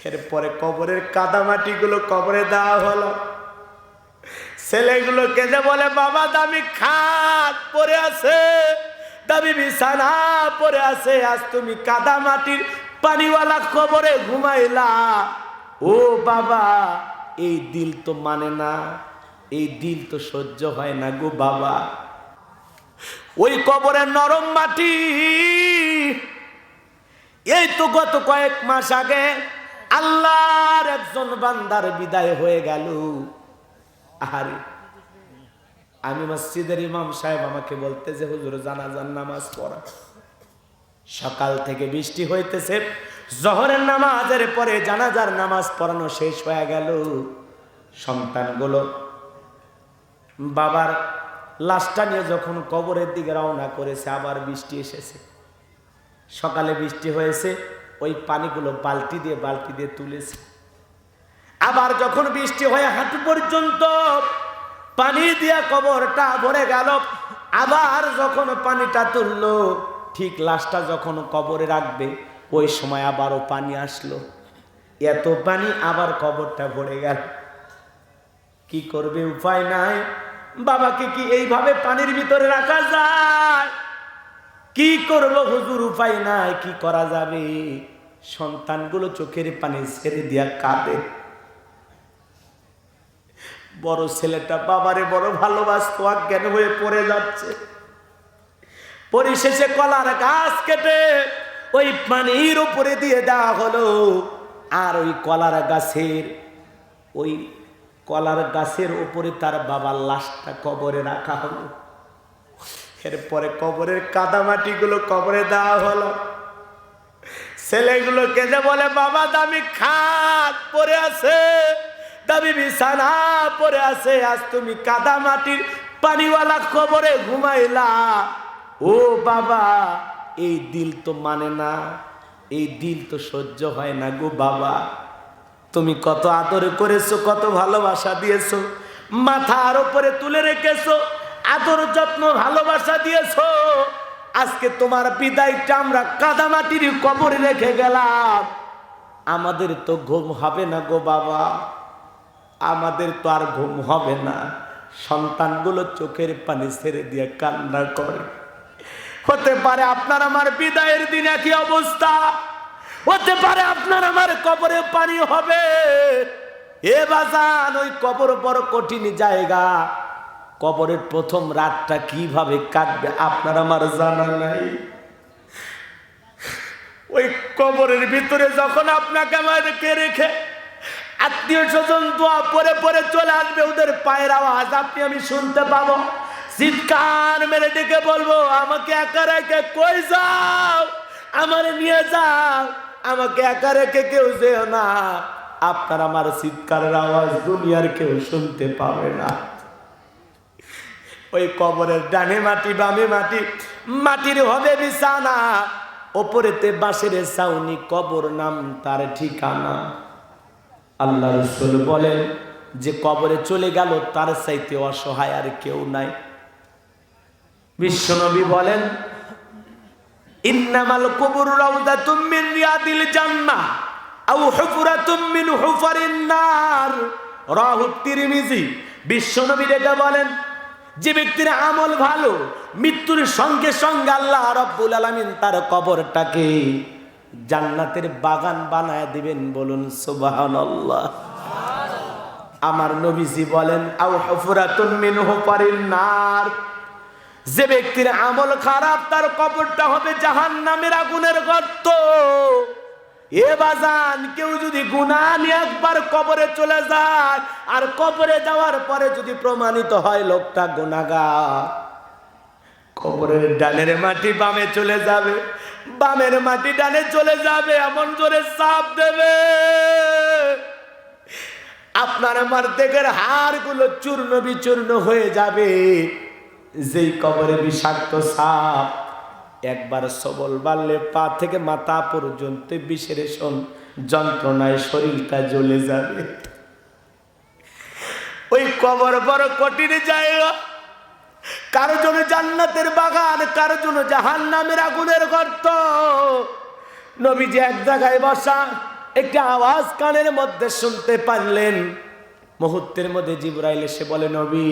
এরপরে কবরের কাদামাটি গুলো কবরে দেওয়া হলো। ছেলেগুলো কেঁদে বলে, বাবা দামি খাট পরে আছে, দামি বিছানা পরে আছে, আজ তুমি কাদামাটির পানিওয়ালা কবরে ঘুমাইলা। ও বাবা, এই দিল তো মানে না, এই দিল তো সহ্য হয় না গো বাবা। ওই কবরের নরম মাটি, এই তো গত কয়েক মাস আগে আল্লাহর একজন বান্দার বিদায় হয়ে গেল। আরে আমি মসজিদের ইমাম সাহেব আমাকে বলতে যে হুজুর জানাজার নামাজ পড়া। সকাল থেকে বৃষ্টি হইতেছে, জোহরের নামাজের পরে জানাজার নামাজ পড়ানো শেষ হয়ে গেল। সন্তানগুলো বাবার লাশটা নিয়ে যখন কবরের দিকে রওনা করেছে, আবার বৃষ্টি এসেছে। সকালে বৃষ্টি হয়েছে, ওই পানিগুলো বালতি দিয়ে তুলেছে। আবার যখন বৃষ্টি হয়ে হাঁটু পর্যন্ত পানি দিয়ে কবরটা ভরে গেল, আবার যখন পানিটা তুললো, ঠিক লাশটা যখন কবরে রাখবে ওই সময় আবারও পানি আসলো। এত পানি, আবার কবরটা ভরে গেল। কি করবে, উপায় নাই। বাবাকে কি এইভাবে পানির ভিতরে রাখা যায়? কি করবো হুজুর, উপায় নাই, কি করা যাবে? সন্তানগুলো চোখের পানি ছেড়ে দিয়া কাঁদে। বড় ছেলেটা বাবারে বড় ভালোবাসতো, অজ্ঞান হয়ে পড়ে যাচ্ছে। পরিশেষে কলার গাছ কেটে ওই পানির উপরে দিয়ে দেওয়া হলো। আর ওই কলার গাছের উপরে তার বাবার লাশটা কবরে রাখা হলো। এরপরে কবরের কাদামাটি গুলো কবরে দেওয়া হলো। ছেলেগুলো কেঁদে বলে, বাবা দামি খাট পরে আছে, দামি বিছানা পরে আছে, আজ তুমি কাদামাটির পানিওয়ালা কবরে ঘুমাইলা। ও বাবা, এই দিল তো মানে না, এই দিল তো সহ্য হয় না গো বাবা। তুমি কত আদর করেছো, কত ভালোবাসা দিয়েছো, মাথার উপরে তুলে রেখেছো, আদর যত্ন ভালোবাসা দিয়েছো। আজকে তোমার বিদায়টা আমরা কাদামাটির কবরে রেখে গেলাম। আমাদের তো ঘুম হবে না গো বাবা, আমাদের তো আর ঘুম হবে না। সন্তানগুলো চোখের পানি ছেড়ে দিয়ে কান্না করে। হতে পারে আপনার আমার বিদায়ের দিন একই অবস্থা, হতে পারে আপনার আমার কবরে পানি হবে। এ বাজান, ওই কবর বড় কঠিন জায়গা। কবরের প্রথম রাতটা কিভাবে কাটবে আপনার আমার জানা নাই। ওই কবরের ভিতরে যখন আপনাকে আমাকে রেখে আত্মীয় স্বজন দোয়া পরে পরে চলে আসবে, ওদের পায়ের আওয়াজ আমি শুনতে পাবো। চিৎকার মেরে ডেকে বলবো, আমাকে একা রেখে কই যাও, আমার নিয়ে যাও, আমাকে একা রেখে কেউ যেও না। আপনার আমার চিৎকারের আওয়াজ দুনিয়ার কেউ শুনতে পাবে না। ওই কবরের ডানে মাটি বামে মাটি, মাটির হবে বিছানা, ওপরেতে বাঁশের ছাউনি, কবর নাম তার ঠিকানা। আল্লাহ রাসূল বলেন যে কবরে চলে গেল তার চাইতে অসহায় আর কেউ নাই। বিশ্বনবী বলেন, ইন্নামাল কুবুর রাউদাতুম মিন রিয়াদিল জান্নাহ আও হুফরাতুম মিন হুফারিন নার, রাহু তিরমিজি। বিশ্বনবী এটা বলেন, যে ব্যক্তির আমল ভালো, মৃত্যুর সঙ্গে সঙ্গে আল্লাহ রাব্বুল আলামিন তার কবরটাকে জান্নাতের বাগান বানায় দিবেন। বলুন সুবহানাল্লাহ। আমার নবীজি বলেন, আও হুফরাতুম মিন হুফারিন নার, যে ব্যক্তির আমল খারাপ তার কবরটা হবে জাহান্নামের আগুনের গর্ত। এ বাজান, কেউ যদি গুনাহ নিয়ে একবার কবরে চলে যায়, আর কবরে যাওয়ার পরে যদি প্রমাণিত হয় লোকটা গুনাহগার, কবরের ডানের মাটি বামে চলে যাবে, বামের মাটি ডানে চলে যাবে, এমন জোরে চাপ দেবে আপনার আমার দেহের হাড়গুলো চূর্ণ বিচূর্ণ হয়ে যাবে। যেই কবরে বিষাক্ত সাপ একবার সবল বাড়লে পা থেকে মাথা পর্যন্ত বিষের যন্ত্রণায় শরীরটা জ্বলে যাবে। ওই কবর বড় কঠিন জায়গা। কারো জন্য জান্নাতের বাগান, কারো জন্য জাহান্নামের আগুনের গর্ত। নবীজি এক জায়গায় বসা, একটা আওয়াজ কানের মধ্যে শুনতে পারলেন। মুহূর্তের মধ্যে জিবরাইল এসে বলে, নবী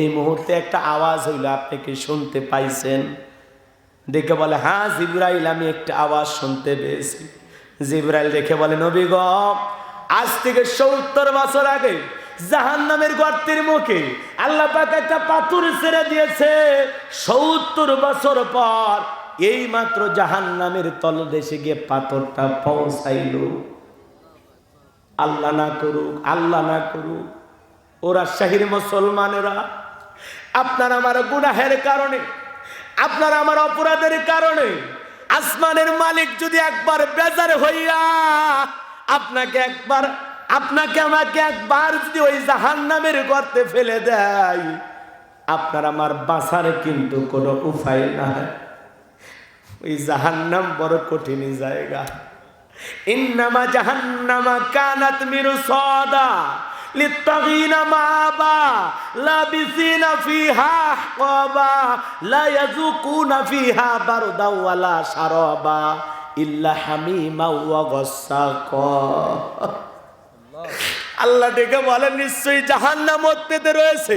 এই মুহূর্তে একটা আওয়াজ হইল, আপনি কি শুনতে পাইছেন? দেখে বলে, হ্যাঁ জিবরাইল, আমি একটা আওয়াজ শুনতে পেয়েছি। জিবরাইল দেখে বলে, নবী গো, আজ থেকে 70 বছর আগে জাহান্নামের গর্তের মুখে আল্লাহ পাক একটা পাথর ছেড়ে দিয়েছে। 70 বছর পর এই মাত্র জাহান্নামের তলদেশে গিয়ে পাথরটা পৌঁছাইল। আল্লাহ না করুক, আল্লাহ না করুক, ওরা শাহির মুসলমানেরা, আপনার আমার গুনাহের কারণে, আপনার আমার অপরাধের কারণে আসমানের মালিক যদি একবার বেজার হইয়া আপনাকে আমাকে একবার যদি ওই জাহান্নামের গর্তে ফেলে দেয়, আপনার আমার বাঁচার কিন্তু কোনো উপায় নাই। ওই জাহান্নাম বড় কঠিন জায়গা। ইন্নামা জাহান্নামা কানাত মিরসাদা লিত্তাগিনা মাআবা লাবিসিনা ফিহা আহকাবা লা ইয়াযুকুনা ফিহা বারদা ওয়ালা শারাবা ইল্লা হামিমা ওয়া গাসসাকা। আল্লাহ ডেকে বলেন, নিশ্চয়ই জাহান্নাম মধ্যে রয়েছে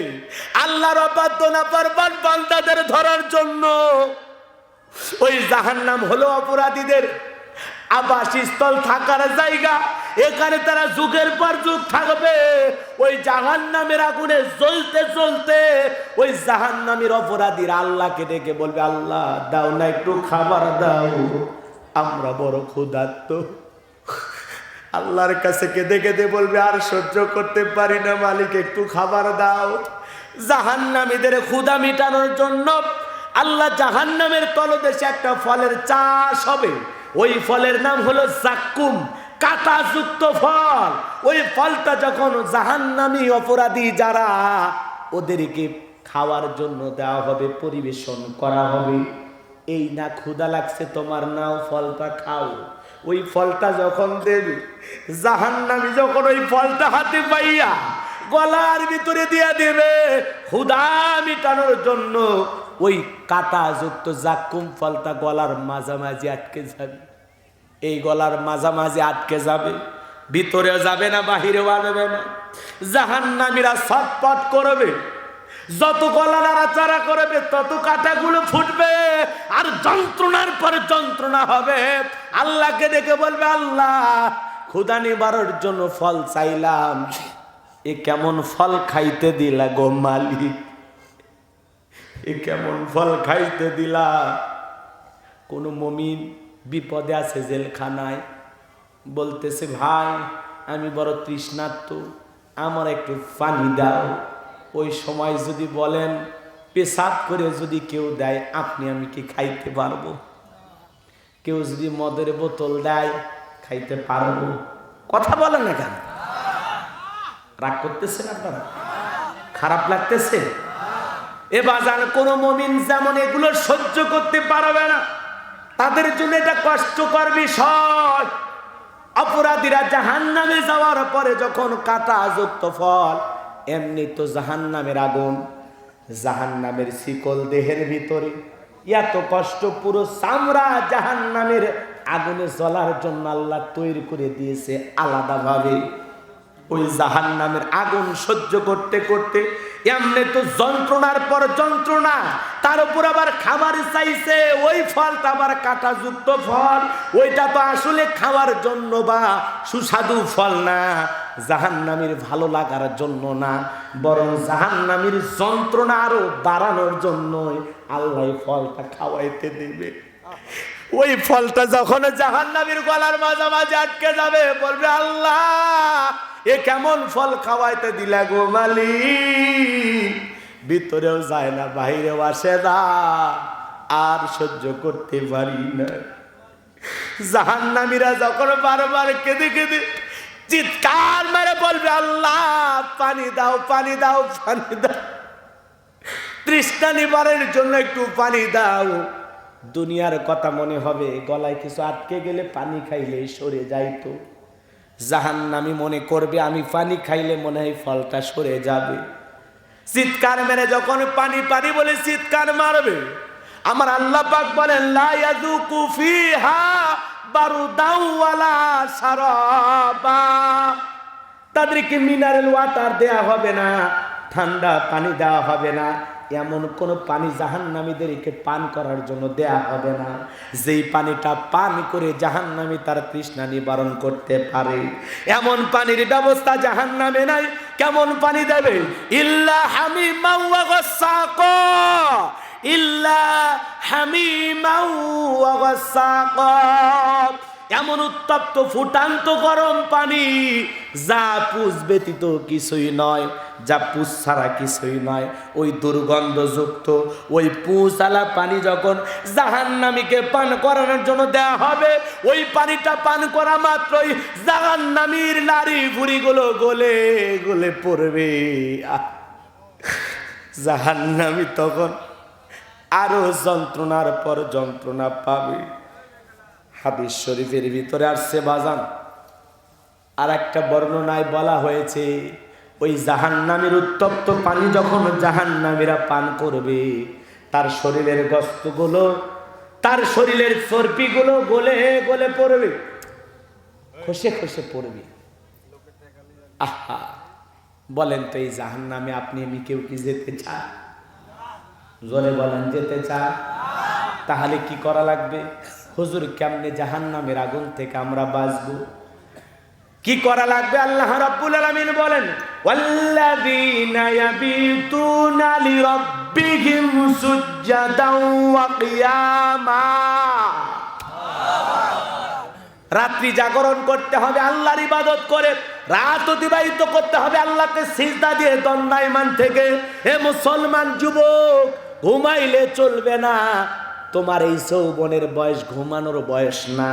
আল্লাহর অবাধ্য নাফরমান বান্দাদের ধরার জন্য। ওই জাহান্নাম হলো অপরাধীদের আবাসস্থল, থাকার জায়গা। এখানে তারা যুগের পর যুগ থাকবে। ওই জাহান্নামের আগুনে জ্বলতে জ্বলতে ওই জাহান্নামের অপরাধীরা আল্লাহকে ডেকে বলবে, আল্লাহ দাও না একটু খাবার দাও, আমরা বড় ক্ষুধার্ত। আল্লাহর কাছে কেঁদে কেঁদে বলবে, আর সহ্য করতে পারি না মালিক, একটু খাবার দাও। জাহান্নামীদের ক্ষুধা মিটানোর জন্য আল্লাহ জাহান্নামের তলদেশে একটা ফলের চাষ হবে। ওই ফলের নাম হলো জাক্কুম, কাঁটাযুক্ত ফল। ওই ফলটা যখন জাহান্নামী অপরাধী যারা, ওদেরকে খাওয়ার জন্য দেওয়া হবে, পরিবেশন করা হবে। এই না ক্ষুধা লাগছে তোমার, নাও ফলটা খাও। ওই ফলটা যখন দেবে, জাহান্নামী যখন ওই ফলটা হাতে পাইয়া গলার ভিতরে দিয়ে দেবে, ক্ষুধা মিটানোর জন্য ওই কাঁটাযুক্ত জাক্কুম ফলটা গলার মাঝামাঝি আটকে যাবে। এই গলার মাঝামাঝি আটকে যাবে, ভিতরেও যাবে না, বাহিরেও আসবে না। জাহান্নামীরা ছটফট করবে, যত গলা নাড়াচাড়া করবে তত কাঁটাগুলো ফুটবে, আর যন্ত্রণার পর যন্ত্রণা হবে। আল্লাহকে ডেকে বলবে, আল্লাহ ক্ষুধা নিবারণের জন্য ফল চাইলাম, এ কেমন ফল খাইতে দিলা গো মালিক, এ কেমন ফল খাইতে দিলা। কোন মুমিন বিপদে আছে জেলখানায়, বলতেছে, ভাই আমি বড় তৃষ্ণার্ত, আমার একটু পানি দাও। ওই সময় যদি বলেন পেশাব করে যদি কেউ দেয়, আমি কি খাইতে পারবো? কেউ যদি মদের বোতল দেয়, খাইতে পারবো? কথা বলেন না কেন? রাগ করতেছেন আপনারা? খারাপ লাগতেছে? এ বাজার কোন মুমিন যেমন এগুলো সহ্য করতে পারবে না, তাদের জন্য এটা কষ্টকর বিষয়। অপরাধীরা জাহান্নামে যাওয়ার পরে যখন কাঁটাযুক্ত ফল, এমনি তো জাহান্নামের আগুন, জাহান্নামের শিকল দেহের ভিতরে, এত কষ্ট, পুরো চামড়া জাহান্নামের আগুনে জ্বলার জন্য আল্লাহ তৈরি করে দিয়েছে আলাদাভাবে। ওই জাহান্নামের আগুন সহ্য করতে করতে এমনি তো যন্ত্রণার পর যন্ত্রণা, তার উপর আবার খাবার চাইছে। ওই ফলটা আবার কাঁটাযুক্ত ফল, ওইটা তো আসলে খাওয়ার জন্য বা সুস্বাদু ফল না, জাহান্নামীর ভালো লাগার জন্য না, বরং জাহান্নামীর যন্ত্রণা আরো বাড়ানোর জন্যই আল্লাহ ফলটা খাওয়াইতে দেবে। ওই ফলটা যখন জাহান্নামীর গলার মাঝামাঝি আটকে যাবে, বলবে, আল্লাহ এ কেমন ফল খাওয়াইতে দিলা গো মালিক, ভিতরেও যায় না, বাহিরেও আসে না, আর সহ্য করতে পারি না। জাহান্নামীরা যখন বারবার কেঁদে কেঁদে চিৎকার মেরে বলবে, আল্লাহ পানি দাও, পানি দাও, পানি দাও, তৃষ্ণা নিবারণের জন্য একটু পানি দাও। দুনিয়ার কথা মনে হবে, গলায় কিছু আটকে গেলে পানি খাইলে সরে যাইতো। জাহান্নামী মনে করবে, আমি পানি খাইলে মনে হয় ফলটা সরে যাবে। চিৎকার মেরে যখন পানি পানি বলে চিৎকার মারবে, আমার আল্লাহ পাক বলেন, লা ইয়াযুকু ফিহা বারুদাও ওয়ালা শারাবা, তাদেরকে মিনারেল ওয়াটার দেয়া হবে না, ঠান্ডা পানি দেওয়া হবে না, এমন কোন পানি জাহান্নামীদেরকে পান করার জন্য দেয়া হবে না যেই পানিটা পান করে জাহান্নামী তার তৃষ্ণা নিবারণ করতে পারে। এমন পানির ব্যবস্থা জাহান্নামে নাই। কেমন পানি দেবে? ইল্লা হামিমা ওয়া গাসসাকা, ইল্লা হামিমা ওয়া গাসসাকা, এমন উত্তপ্ত ফুটান্ত গরম পানি যা পুষ ব্যতীত কিছুই নয়, যা পুষ ছাড়া কিছুই নয়। ওই দুর্গন্ধযুক্ত ওই পুষালা পানি যখন জাহান্নামীকে পান করানোর জন্য দেয়া হবে, ওই পানিটা পান করা মাত্রই জাহান্নামীর নারী ভুঁড়িগুলো গলে গলে পড়বে। জাহান্নামী তখন আরো যন্ত্রণার পর যন্ত্রণা পাবে। হাদিস শরীফের ভিতরে আসছে বাজান, আর একটা বর্ণনায় বলা হয়েছে ওই জাহান্নামীর উত্তপ্ত পানি যখন জাহান্নামীরা পান করবে, তার শরীরের গোশতগুলো, তার শরীরের চর্বিগুলো গলে গলে পড়বে, খসে খসে পড়বে। আহা, বলেন তো এই জাহান্নামে আপনি আমি কেউ কি যেতে চায়? জোরে বলেন, যেতে চায়? তাহলে কি করা লাগবে? হুজুর কেমনে জাহান্নামের আগুন থেকে আমরা বাঁচবো? কি করা লাগবে? আল্লাহ রাব্বুল আলামিন বলেন, ওয়াল্লাযীনা ইয়াবিতুনা লিরাব্বিহিম সুজদাও ওয়া কিয়ামা, রাত্রি জাগরণ করতে হবে আল্লাহর ইবাদত করে, রাত অতিবাহিত করতে হবে আল্লাহকে সিজদা দিয়ে দণ্ডায়মান থেকে। হে মুসলমান যুবক, ঘুমাইলে চলবে না। তোমার এই যৌবনের বয়স ঘুমানোর বয়স না,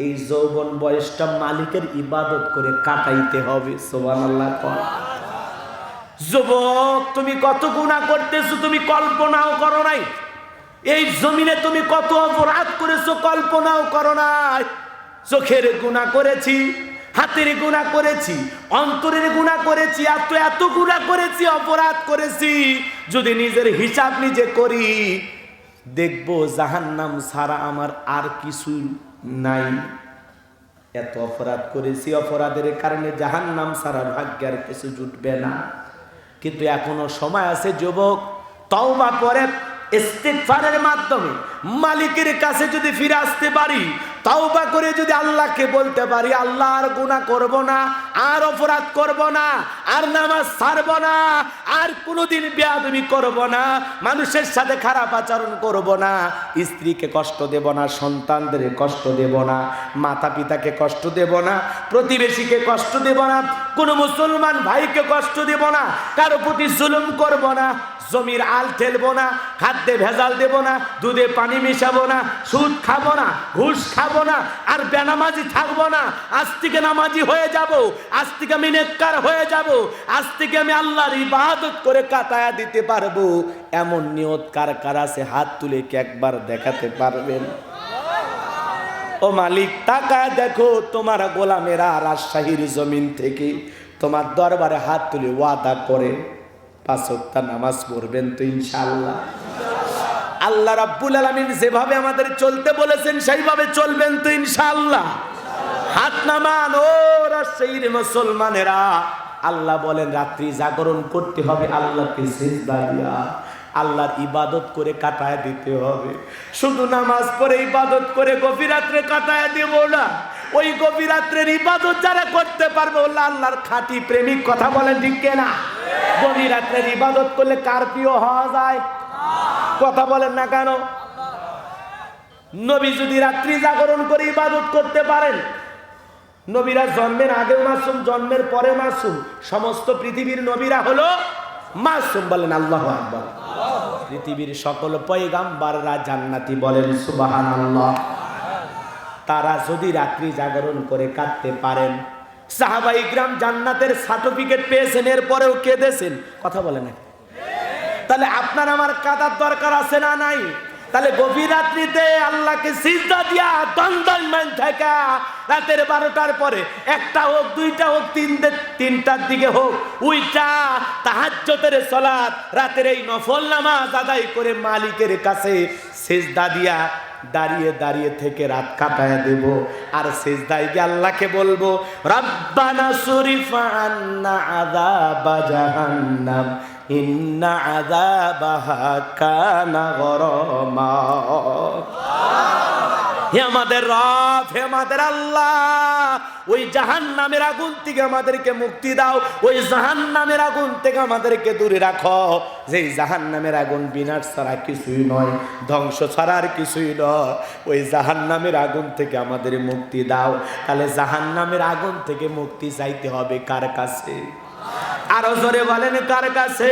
এই যৌবন বয়সটা মালিকের ইবাদত করে কাটাইতে হবে। সুবহানাল্লাহ। যুবক, তুমি কত গুনাহ করতেছো তুমি কল্পনাও করো নাই। এই জমিনে তুমি কত অপরাধ করেছো কল্পনাও করো নাই। চোখের গুনাহ করেছি, হাতের গুনাহ করেছি, অন্তরের গুনাহ করেছি, এত গুনাহ করেছি, অপরাধ করেছি। যদি নিজের হিসাব নিজে করি, দেখবো জাহান্নাম ছাড়া আমার আর কিছু নাই। এত অপরাধ করেছি, অপরাধের কারণে জাহান্নাম ছাড়া ভাগ্যে আর কিছু জুটবে না। কিন্তু এখনো সময় আছে যুবক, তওবা করে ইস্তিগফারের মাধ্যমে মালিকের কাছে যদি ফিরে আসতে পারি, তওবা করে যদি আল্লাহকে বলতে পারি, আল্লাহ আর গুনাহ করব না, আর অপরাধ করব না, আর নামাজ ছাড়ব না, আর কোনোদিন বেয়াদবি করব না, মানুষের সাথে খারাপ আচরণ করব না, স্ত্রীকে কষ্ট দেব না, সন্তানদের কষ্ট দেব না, মাতা পিতাকে কষ্ট দেব না, প্রতিবেশীকে কষ্ট দেব না, কোনো মুসলমান ভাইকে কষ্ট দেব না, কারো প্রতি জুলুম করব না, জমির আল ঠেলবো না, খাদ্যে ভেজাল দেব না, দুধে পানি মিশাবো না, সুদ খাবো না, ঘুষ খাবো না, আর বেনামাজি থাকবো না। আজ থেকে নামাজি হয়ে যাব, আজ থেকে আমি নেককার হয়ে যাব, আজ থেকে আমি আল্লাহর ইবাদত করে কাটায়া দিতে পারবো। এমন নিয়ত কার কার আছে? হাত তুলে কি একবার দেখাতে পারবেন? ও মালিক, তাকায় দেখো তোমার গোলামেরা রাজশাহীর জমিন থেকে তোমার দরবারে হাত তুলে ওয়াদা করে 5 ওয়াক্ত নামাজ পড়বেন তো ইনশাআল্লাহ? আল্লাহ রাব্বুল আলামিন যেভাবে আমাদের চলতে বলেছেন সেইভাবে চলবেন তো ইনশাআল্লাহ? হাত নামান ও রাজশাহীর মুসলমানেরা। আল্লাহ বলেন রাত্রি জাগরণ করতে হবে আল্লাহকে সিজদা দিয়া, আল্লাহর ইবাদত করে কাটায় দিতে হবে। শুধু নামাজ পড়ে ইবাদত করে গভীর রাত্রে কাটায় দেব না। ওই গভীর রাত্রের ইবাদত যারা করতে পারবে ওরা আল্লাহর খাঁটি প্রেমিক। কথা বলেন ঠিক কিনা? গভীর রাত্রের ইবাদত করলে কার প্রিয় হওয়া যায়? কথা বলেন না কেন? নবী যদি রাত্রি জাগরণ করে ইবাদত করতে পারেন, নবীরা জন্মের আগেও মাসুম, জন্মের পরে মাসুম, সমস্ত পৃথিবীর নবীরা হলো মাসুম। বলেন আল্লাহু আকবার। পৃথিবীর সকল পয়গাম্বাররা জান্নাতি। বলেন সুবহানাল্লাহ। তারা যদি রাত্রি জাগরণ করে কাটতে পারেন, সাহাবা ইকরাম জান্নাতের সার্টিফিকেট পেয়েছেন, এর পরেও কেঁদেছেন। কথা বলেন না? তাহলে আপনার আমার কাঁদার দরকার আছে না নাই? তাহলে গভীর রাত্রিতে আল্লাহকে সিজদা দিয়া দণ্ডায়মান থাকা, রাতের 12টার পরে, 1টা হোক, 2টা হোক, 3টার দিকে হোক, উইটা তাহাজ্জুদের সালাত, রাতের এই নফল নামাজ আদায় করে মালিকের কাছে সিজদা দিয়া দাঁড়িয়ে দাঁড়িয়ে থেকে রাত কাটায় দেব। আর সিজদায় গিয়ে আল্লাহকে বলবো, রব্বানা সুরিফা আন্না আযাবা জাহান্নাম ইন্না আযাবাহা কানা গরামা। হে আমাদের রব, হে আমাদের আল্লাহ, ওই জাহান্নামের আগুন থেকে আমাদেরকে মুক্তি দাও, ওই জাহান্নামের আগুন থেকে আমাদেরকে দূরে রাখো। যেই জাহান্নামের আগুন বিনাশ ছাড়া কিছুই নয়, ধ্বংস ছাড়া আর কিছুই নয়। ওই জাহান্নামের আগুন থেকে আমাদের মুক্তি দাও। তাহলে জাহান্নামের আগুন থেকে মুক্তি চাইতে হবে কার কাছে? আরো জোরে বলেন, কার কাছে?